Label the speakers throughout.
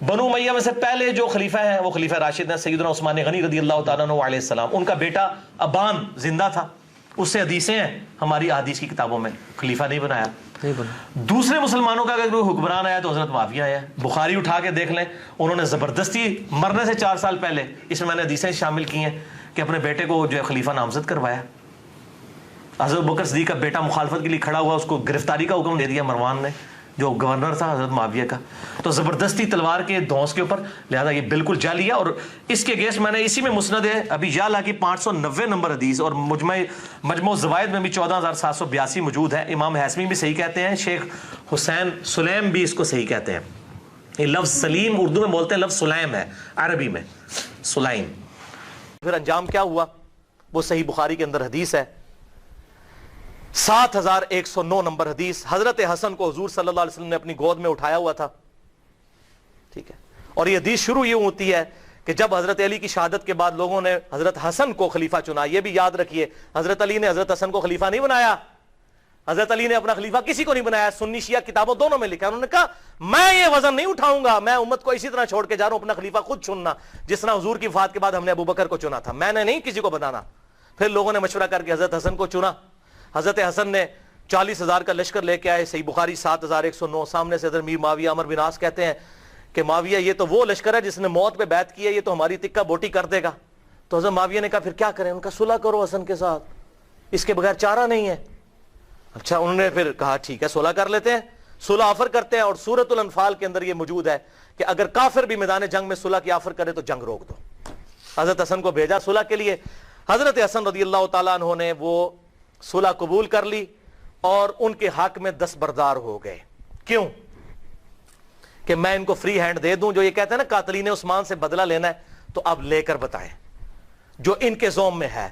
Speaker 1: بنو امیہ میں سے پہلے جو خلیفہ ہیں وہ خلیفہ راشد ہیں سیدنا عثمان غنی رضی اللہ تعالیٰ عنہ علیہ السلام. ان کا بیٹا ابان زندہ تھا, اس سے حدیثیں ہیں ہماری احادیث کی کتابوں میں, خلیفہ نہیں بنایا. دوسرے مسلمانوں کا اگر کوئی حکمران آیا تو حضرت معاویہ آیا. بخاری اٹھا کے دیکھ لیں, انہوں نے زبردستی مرنے سے 4 سال پہلے, اس میں نے حدیثیں شامل کی ہیں کہ اپنے بیٹے کو جو ہے خلیفہ نامزد کروایا. حضرت بکر صدیق کا بیٹا مخالفت کے لیے کھڑا ہوا, اس کو گرفتاری کا حکم دے دیا مروان نے جو گورنر تھا حضرت معاویہ کا. تو زبردستی تلوار کے دھونس کے اوپر, لہذا یہ بالکل جعلی ہے. اور اس کے گیس میں نے اسی میں مسند ہے ابی یعلا کی 590 نمبر حدیث اور مجموع الزوائد میں بھی 14782 موجود ہے. امام حیثمی بھی صحیح کہتے ہیں, شیخ حسین سلیم بھی اس کو صحیح کہتے ہیں. یہ لفظ سلیم اردو میں بولتے ہیں, لفظ سلیم ہے عربی میں سلیم. پھر انجام کیا ہوا وہ صحیح بخاری کے اندر حدیث ہے, 7109 نمبر حدیث. حضرت حسن کو حضور صلی اللہ علیہ وسلم نے اپنی گود میں اٹھایا ہوا تھا, ٹھیک ہے. اور یہ حدیث شروع یہ ہوتی ہے کہ جب حضرت علی کی شہادت کے بعد لوگوں نے حضرت حسن کو خلیفہ چنا. یہ بھی یاد رکھیے, حضرت علی نے حضرت حسن کو خلیفہ نہیں بنایا, حضرت علی نے اپنا خلیفہ کسی کو نہیں بنایا. سنی شیعہ کتابوں دونوں میں لکھا, انہوں نے کہا میں یہ وزن نہیں اٹھاؤں گا, میں امت کو اسی طرح چھوڑ کے جا رہا ہوں, اپنا خلیفہ خود چننا جس طرح حضور کی وفات کے بعد ہم نے ابو بکر کو چنا تھا, میں نے نہیں کسی کو بنانا. پھر لوگوں نے مشورہ کر کے حضرت حسن کو چنا. حضرت حسن نے 40,000 کا لشکر لے کے آئے, صحیح بخاری 7109. سامنے سے حضرت میر معاویہ عمر بن عاص کہتے ہیں کہ معاویہ یہ تو وہ لشکر ہے جس نے موت پہ بیعت کی ہے, یہ تو ہماری تکہ بوٹی کر دے گا. تو حضرت معاویہ نے کہا پھر کیا کریں, ان کا صلح کرو حسن کے ساتھ, اس کے بغیر چارہ نہیں ہے. اچھا, انہوں نے پھر کہا ٹھیک ہے صلح کر لیتے ہیں, صلح آفر کرتے ہیں. اور سورۃ الانفال کے اندر یہ موجود ہے کہ اگر کافر بھی میدان جنگ میں صلح کی آفر کرے تو جنگ روک دو. حضرت حسن کو بھیجا صلح کے لیے. حضرت حسن رضی اللہ تعالیٰ عنہ نے وہ صلح قبول کر لی اور ان کے حق میں دستبردار ہو گئے. کیوں کہ میں ان کو فری ہینڈ دے دوں, جو یہ کہتے ہیں نا قاتلین عثمان سے بدلہ لینا ہے, تو اب لے کر بتائیں جو ان کے زوم میں ہے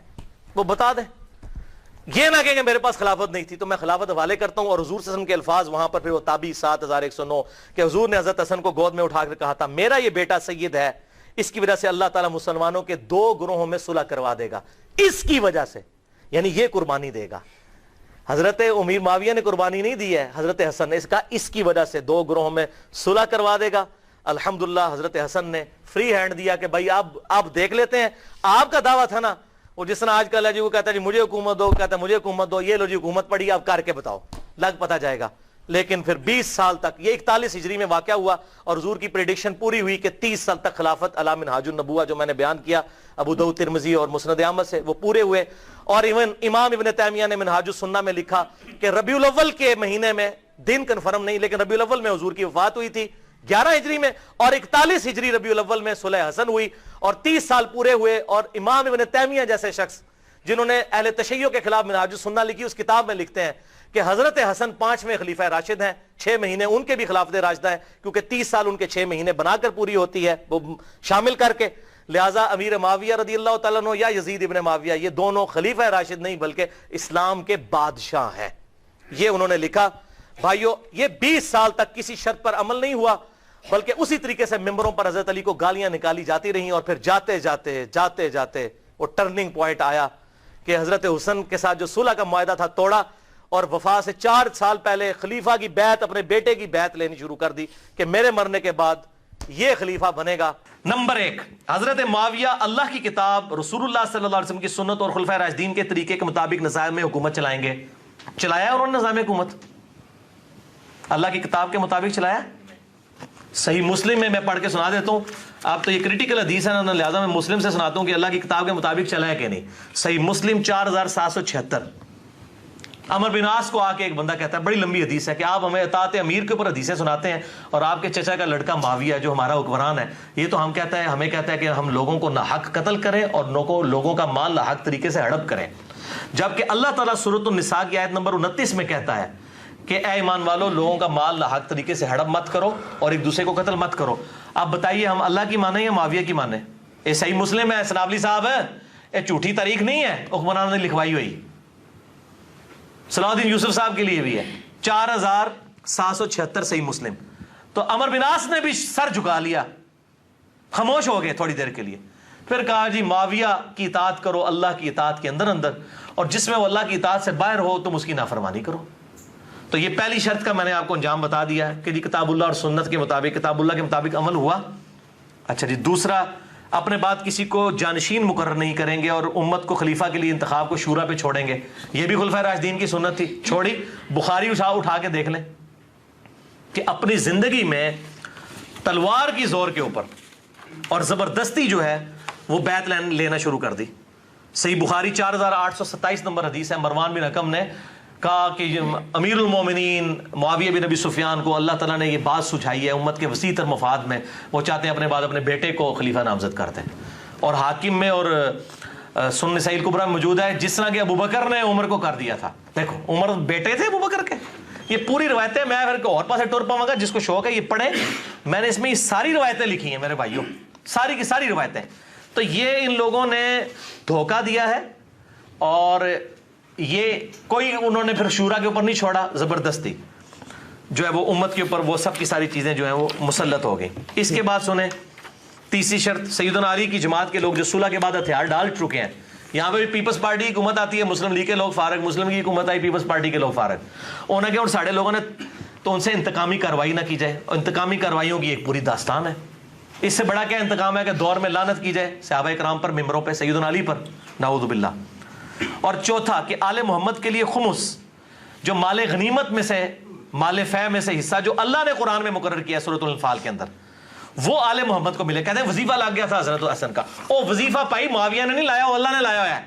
Speaker 1: وہ بتا دیں. یہ نہ کہ میرے پاس خلافت نہیں تھی تو میں خلافت حوالے کرتا ہوں. اور حضور صلی اللہ علیہ وسلم کے الفاظ وہاں پر پھر وہ تابعی 7109 کہ حضور نے حضرت حسن کو گود میں اٹھا کر کہا تھا میرا یہ بیٹا سید ہے, اس کی وجہ سے اللہ تعالیٰ مسلمانوں کے 2 گروہوں میں صلح کروا دے گا, اس کی وجہ سے, یعنی یہ قربانی دے گا. حضرت امیر معاویہ نے قربانی نہیں دی ہے, حضرت حسن نے. اس کا اس کی وجہ سے 2 گروہوں میں صلح کروا دے گا. الحمدللہ حضرت حسن نے فری ہینڈ دیا کہ بھائی آپ دیکھ لیتے ہیں. آپ کا دعویٰ تھا نا وہ جس طرح آج کل ہے جی, وہ کہتا ہے جی مجھے حکومت دو, کہتا ہے مجھے حکومت دو, یہ لو جی حکومت پڑی, آپ کر کے بتاؤ, لگ پتا جائے گا. لیکن پھر 20 سال تک, یہ 41 ہجری میں واقعہ ہوا اور حضور کی پریڈکشن پوری ہوئی کہ 30 سال تک خلافت علی منہاج النبوہ جو میں نے بیان کیا ابو داؤد ترمذی اور مسند احمد سے, وہ پورے ہوئے. اور ایون امام ابن تیمیہ نے منہاج السنہ میں لکھا کہ ربیع الاول کے مہینے میں, دن کنفرم نہیں لیکن ربیع الاول میں حضور کی وفات ہوئی تھی 11 ہجری میں, اور 41 ہجری ربیع الاول میں صلح حسن ہوئی اور 30 سال پورے ہوئے. اور امام ابن تیمیہ جیسے شخص جنہوں نے اہل تشیع کے خلاف منہاج السنہ لکھی, اس کتاب میں لکھتے ہیں کہ حضرت حسن 5ویں خلیفہ راشد ہیں, 6 مہینے ان کے بھی خلافت راشدہ ہیں کیونکہ 30 سال ان کے 6 مہینے بنا کر پوری ہوتی ہے وہ شامل کر کے. لہٰذا امیر معاویہ رضی اللہ تعالیٰ عنہ یا یزید ابن معاویہ یہ دونوں خلیفہ راشد نہیں بلکہ اسلام کے بادشاہ ہیں. یہ انہوں نے لکھا. بھائیو, یہ 20 سال تک کسی شرط پر عمل نہیں ہوا بلکہ اسی طریقے سے ممبروں پر حضرت علی کو گالیاں نکالی جاتی رہیں. اور پھر جاتے جاتے وہ ٹرننگ پوائنٹ آیا کہ حضرت حسن کے ساتھ جو صلح کا معاہدہ تھا توڑا, اور وفا سے 4 سال پہلے خلیفہ کی بیعت, اپنے بیٹے کی بیعت لینی شروع کر دی کہ میرے مرنے کے بعد یہ خلیفہ بنے گا. نمبر 1, حضرت معاویہ اللہ کی کتاب, رسول اللہ صلی اللہ علیہ وسلم کی سنت اور خلفائے راشدین کے طریقے کے مطابق نظام میں حکومت چلائیں گے. چلایا انہوں نے نظام حکومت اللہ کی کتاب کے مطابق چلایا. صحیح مسلم میں پڑھ کے سنا دیتا ہوں, آپ تو یہ کریٹیکل حدیث ہے نا, لہٰذا میں مسلم سے سناتا ہوں کہ اللہ کی کتاب کے مطابق چلا ہے کہ نہیں. صحیح مسلم 4776. عمر بن عاص کو آ کے ایک بندہ کہتا ہے, بڑی لمبی حدیث ہے, کہ آپ ہمیں اطاعت امیر کے اوپر حدیثیں سناتے ہیں اور آپ کے چچا کا لڑکا معاویہ جو ہمارا حکمران ہے یہ تو ہمیں کہتا ہے کہ ہم لوگوں کو ناحق قتل کریں اور لوگوں کا مال ناحق طریقے سے ہڑپ کریں. جبکہ اللہ تعالیٰ سورۃ النساء کی آیت نمبر 29 میں کہتا ہے کہ اے ایمان والو, لوگوں کا مال ناحق طریقے سے ہڑپ مت کرو اور ایک دوسرے کو قتل مت کرو. آپ بتائیے ہم اللہ کی مانیں یا معاویہ کی مانیں؟ یہ صحیح مسلم ہے, سنابلی صاحب ہے, یہ جھوٹی تاریخ نہیں ہے حکمران نے لکھوائی ہوئی. صلاح الدین یوسف صاحب کے لیے بھی ہے 4776 صحیح مسلم. تو عمر بن عاص نے بھی سر جھکا لیا, خاموش ہو گئے تھوڑی دیر کے لیے. پھر کہا جی معاویہ کی اطاعت کرو اللہ کی اطاعت کے اندر, اور جس میں وہ اللہ کی اطاعت سے باہر ہو تم اس کی نافرمانی کرو. تو یہ پہلی شرط کا میں نے آپ کو انجام بتا دیا کہ جی کتاب اللہ اور سنت کے مطابق، کتاب اللہ کے مطابق عمل ہوا. اچھا جی، دوسرا، اپنے بعد کسی کو جانشین مقرر نہیں کریں گے اور امت کو خلیفہ کے لیے انتخاب کو شورا پہ چھوڑیں گے. یہ بھی خلفائے راشدین کی سنت تھی، چھوڑی. بخاری اٹھا کے دیکھ لیں کہ اپنی زندگی میں تلوار کی زور کے اوپر اور زبردستی جو ہے وہ بیعت لینا شروع کر دی. صحیح بخاری 4827 نمبر حدیث ہے. مروان بن حکم نے کہا کہ امیر المومنین معاویہ بن ابی سفیان کو اللہ تعالیٰ نے یہ بات سجھائی ہے امت کے وسیع تر مفاد میں، وہ چاہتے ہیں اپنے بعد اپنے بیٹے کو خلیفہ نامزد کرتے ہیں. اور حاکم میں اور سنن نسائی الکبریٰ میں موجود ہے جس طرح کہ ابو بکر نے عمر کو کر دیا تھا. دیکھو عمر بیٹے تھے ابو بکر کے. یہ پوری روایتیں میں پھر اور پاسے ٹور پاؤں گا، جس کو شوق ہے یہ پڑھیں. میں نے اس میں یہ ساری روایتیں لکھی ہیں میرے بھائیوں، ساری کی ساری روایتیں. تو یہ ان لوگوں نے دھوکہ دیا ہے اور یہ کوئی انہوں نے پھر شورا کے اوپر نہیں چھوڑا، زبردستی جو ہے وہ امت کے اوپر وہ سب کی ساری چیزیں جو ہیں وہ مسلط ہو گئی. اس کے بعد سنیں تیسری شرط، سیدنا علی کی جماعت کے لوگ جو صلح کے بعد ہتھیار ڈال چکے ہیں. یہاں پہ بھی پیپلز پارٹی کی حکومت آتی ہے، مسلم لیگ کے لوگ فارغ، مسلم لیگ کی حکومت آئی، پیپلز پارٹی کے لوگ فارغ. انہوں نے اور ساڑھے لوگوں نے تو ان سے انتقامی کارروائی نہ کی جائے. اور انتقامی کارروائیوں کی ایک پوری داستان ہے. اس سے بڑا کیا انتقام ہے کہ دور میں لعنت کی جائے صحابہ کرام پر، ممبروں پہ، سیدنا علی پر، نعوذ باللہ. اور چوتھا کہ آل محمد کے لیے خمس، جو مال غنیمت میں سے، مال فے میں سے حصہ جو اللہ نے قرآن میں مقرر کیا سورۃ الانفال کے اندر، وہ آل محمد کو ملے. کہتے ہیں وظیفہ لگ گیا تھا حضرت حسن کا. او وظیفہ پائی معاویہ نے نہیں لایا، وہ اللہ نے لایا ہوا ہے،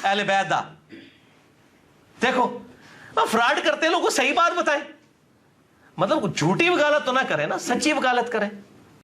Speaker 1: اہل بیت دا. دیکھو فراڈ کرتے لوگوں کو صحیح بات بتائیں، مطلب جھوٹی وکالت تو نہ کریں نا، سچی وکالت کریں.